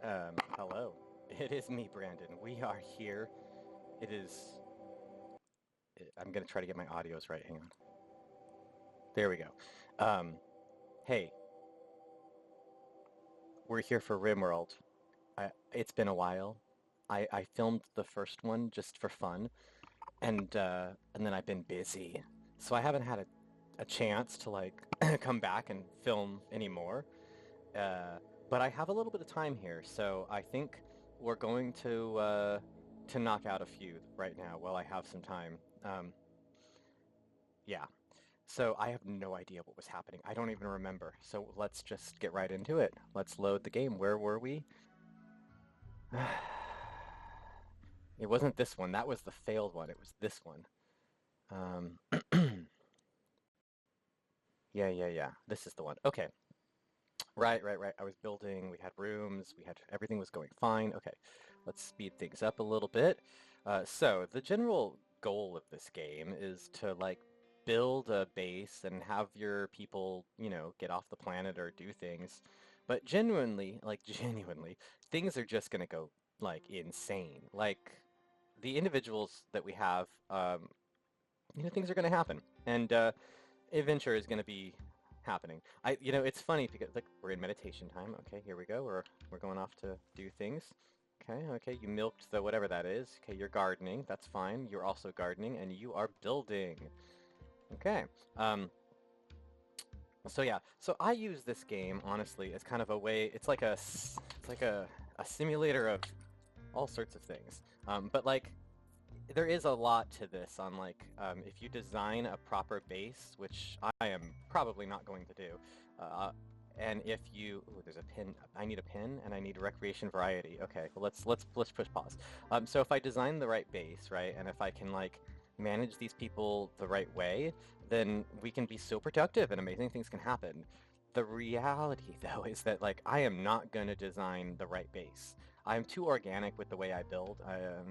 Hello. It is me, Brandon. We are here. It is. I'm gonna try to get my audios right. Hang on. There we go. Um, hey, we're here for Rimworld. It's been a while. I filmed the first one just for fun, and then I've been busy, so I haven't had a chance to like come back and film anymore. Uh, but I have a little bit of time here, so I think we're going to knock out a few right now while I have some time. Yeah. So I have no idea what was happening. I don't even remember. So let's just get right into it. Let's load the game. Where were we? It wasn't this one. That was the failed one. It was this one. Um, yeah. This is the one. Okay. Right. I was building. We had rooms. We had everything was going fine. Okay. Let's speed things up a little bit. So the general goal of this game is to like build a base and have your people, get off the planet or do things. But genuinely, like genuinely, things are just gonna go like insane. Like the individuals that we have, things are gonna happen, and adventure is gonna be happening. It's funny because like we're in meditation time. Okay, here we go. We're going off to do things. Okay, you milked the whatever that is. Okay, you're gardening. That's fine. You're also gardening, and you are building. Okay. So yeah, so I use this game honestly as kind of a way. It's like a simulator of all sorts of things. But like there is a lot to this on like if you design a proper base, which I am probably not going to do, and if you, ooh, there's a pin. I need a pin and I need recreation variety. Okay, well let's push pause. So if I design the right base, right, and if I can like manage these people the right way, then we can be so productive and amazing things can happen. The reality, though, is that like I am not going to design the right base. I'm too organic with the way I build,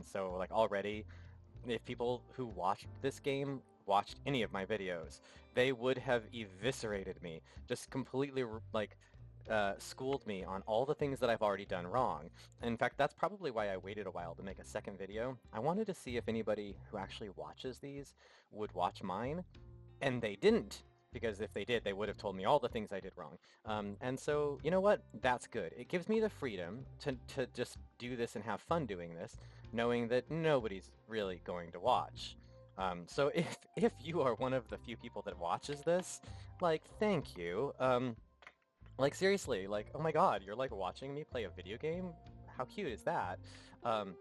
so like already if people who watched this game watched any of my videos, they would have eviscerated me, just completely like schooled me on all the things that I've already done wrong. In fact, that's probably why I waited a while to make a second video. I wanted to see if anybody who actually watches these would watch mine, and they didn't. Because if they did, they would have told me all the things I did wrong. And so, you know what? That's good. It gives me the freedom to just do this and have fun doing this, knowing that nobody's really going to watch. So if you are one of the few people that watches this, like, thank you. Like, seriously, like, oh my God, you're like watching me play a video game? How cute is that? Um,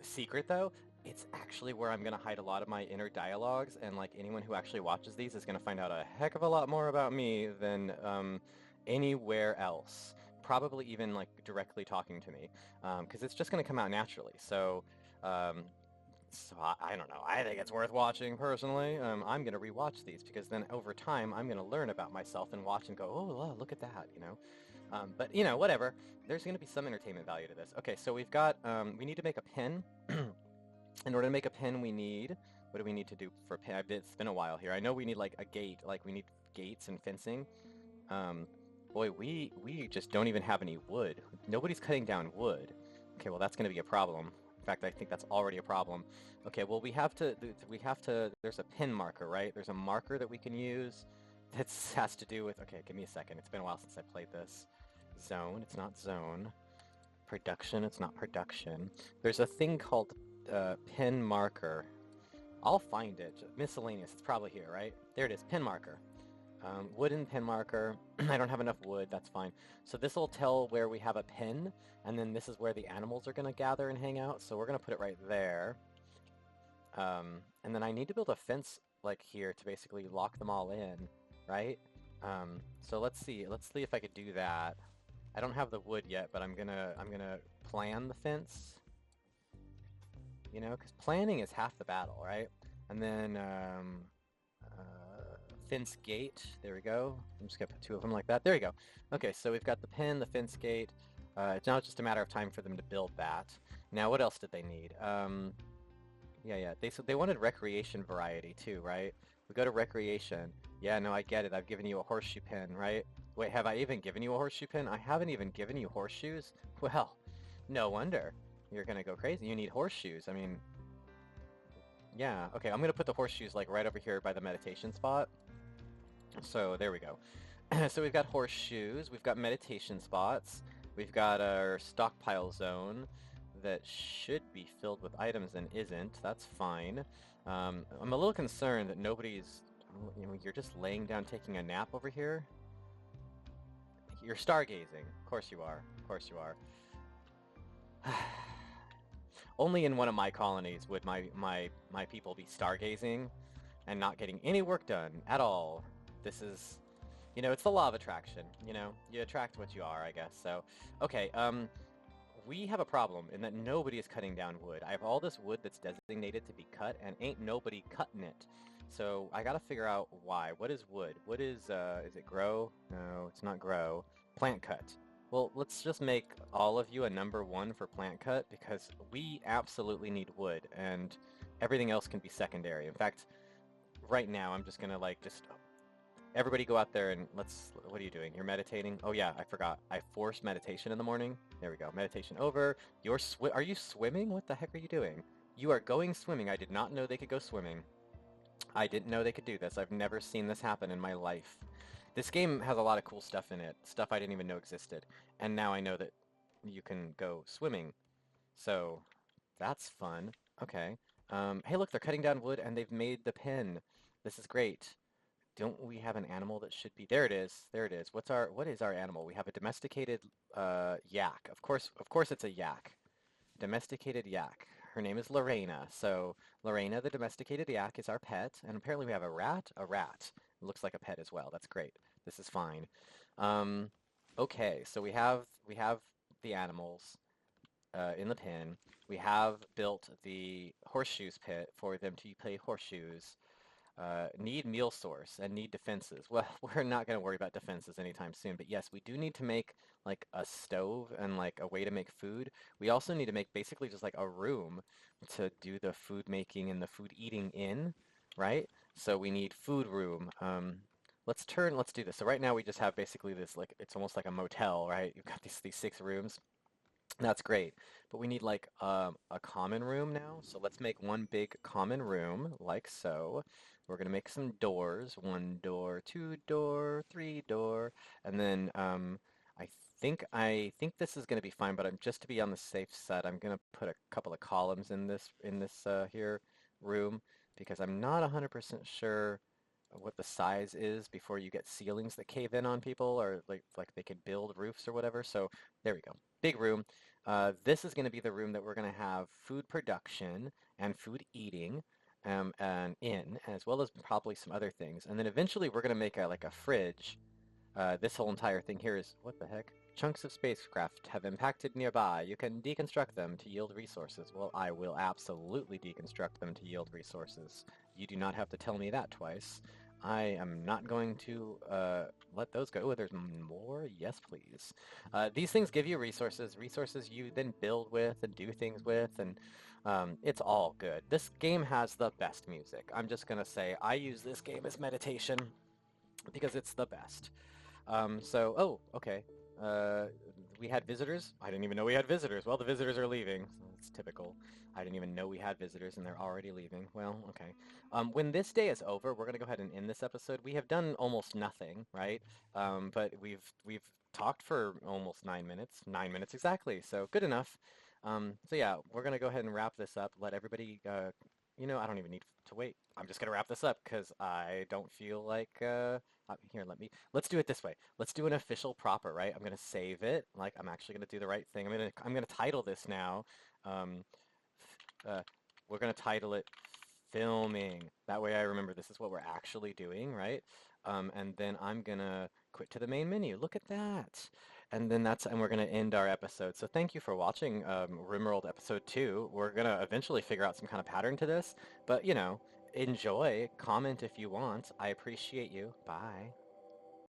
Secret though, it's actually where I'm gonna hide a lot of my inner dialogues, and like anyone who actually watches these is gonna find out a heck of a lot more about me than anywhere else. Probably even like directly talking to me, because it's just gonna come out naturally. Um, so I don't know. I think it's worth watching personally. I'm gonna rewatch these because then over time I'm gonna learn about myself and watch and go, oh, wow, look at that. But whatever. There's gonna be some entertainment value to this. Okay, so we've got we need to make a pin. In order to make a pin, what do we need to do for a pin? It's been a while here. I know we need like a gate, like we need gates and fencing. Um, Boy, we just don't even have any wood. Nobody's cutting down wood. Okay, well that's going to be a problem. In fact, I think that's already a problem. Okay, well there's a pin marker, right? There's a marker that we can use that has to do with, okay, give me a second. It's been a while since I played this. Zone, it's not zone. Production, it's not production. There's a thing called pin marker. I'll find it. Miscellaneous, it's probably here, right? There it is, pin marker. Wooden pin marker. I don't have enough wood, that's fine. So this will tell where we have a pin, and then this is where the animals are going to gather and hang out, so we're going to put it right there. And then I need to build a fence like here to basically lock them all in, right? So let's see if I could do that. I don't have the wood yet, but I'm gonna plan the fence. Because planning is half the battle, right? And then fence gate. There we go. I'm just gonna put two of them like that. There you go. Okay, so we've got the pin, the fence gate. It's now just a matter of time for them to build that. Now, what else did they need? Yeah. They wanted recreation variety too, right? We go to recreation. Yeah, no, I get it. I've given you a horseshoe pin, right? Wait, have I even given you a horseshoe pin? I haven't even given you horseshoes? Well, no wonder. You're gonna go crazy. You need horseshoes. I mean, yeah. Okay, I'm gonna put the horseshoes like right over here by the meditation spot. So there we go. So we've got horseshoes, we've got meditation spots, we've got our stockpile zone that should be filled with items and isn't. That's fine. I'm a little concerned that nobody's, you're just laying down taking a nap over here. You're stargazing. Of course you are. Of course you are. Only in one of my colonies would my people be stargazing and not getting any work done at all. This is, it's the law of attraction, You attract what you are, I guess. So, okay, we have a problem in that nobody is cutting down wood. I have all this wood that's designated to be cut, and ain't nobody cutting it. So I gotta figure out why. What is wood? What is it grow? No, it's not grow. Plant cut. Well, let's just make all of you a number 1 for plant cut, because we absolutely need wood, and everything else can be secondary. In fact, right now I'm just gonna everybody go out there and what are you doing? You're meditating? Oh yeah, I forgot. I forced meditation in the morning. There we go. Meditation over. Are you swimming? What the heck are you doing? You are going swimming. I did not know they could go swimming. I didn't know they could do this. I've never seen this happen in my life. This game has a lot of cool stuff in it. Stuff I didn't even know existed. And now I know that you can go swimming. So that's fun. Okay. Hey look, they're cutting down wood and they've made the pen. This is great. Don't we have an animal that should be? There it is. There it is. What is our animal? We have a domesticated yak. Of course it's a yak. Domesticated yak. Her name is Lorena. So Lorena, the domesticated yak, is our pet. And apparently we have a rat. A rat. It looks like a pet as well. That's great. This is fine. Okay, so we have the animals in the pen. We have built the horseshoes pit for them to play horseshoes. Need meal source and need defenses. Well, we're not going to worry about defenses anytime soon, but yes, we do need to make like a stove and like a way to make food. We also need to make basically just like a room to do the food making and the food eating in, right? So we need food room. Let's do this. So right now we just have basically this like, it's almost like a motel, right? You've got these 6 rooms. That's great, but we need like a common room now. So let's make one big common room like so. We're gonna make some doors, 1 door, 2 door, 3 door, and then I think this is gonna be fine. But just to be on the safe side, I'm gonna put a couple of columns in this here room because I'm not 100% sure what the size is before you get ceilings that cave in on people or like they could build roofs or whatever. So there we go. Big room. This is going to be the room that we're going to have food production and food eating and as well as probably some other things. And then eventually we're going to make like a fridge. This whole entire thing here is, what the heck? Chunks of spacecraft have impacted nearby. You can deconstruct them to yield resources. Well, I will absolutely deconstruct them to yield resources. You do not have to tell me that twice. I am not going to let those go. Oh, there's more? Yes, please. These things give you resources. Resources you then build with and do things with, and it's all good. This game has the best music. I'm just going to say I use this game as meditation because it's the best. Oh, okay. We had visitors? I didn't even know we had visitors. Well, the visitors are leaving. So it's typical. I didn't even know we had visitors and they're already leaving. Well, okay. When this day is over, we're going to go ahead and end this episode. We have done almost nothing, right? But we've talked for almost 9 minutes. 9 minutes exactly. So good enough. So yeah, we're going to go ahead and wrap this up. Let everybody, I don't even need to wait. I'm just going to wrap this up because I don't feel like, here, let's do it this way. Let's do an official proper, right? I'm going to save it. Like, I'm actually going to do the right thing. I'm going to title this now. We're going to title it filming. That way I remember this is what we're actually doing, right? And then I'm going to quit to the main menu. Look at that. And then we're going to end our episode. So thank you for watching Rimworld episode 2. We're going to eventually figure out some kind of pattern to this, but enjoy, comment if you want. I appreciate you. Bye.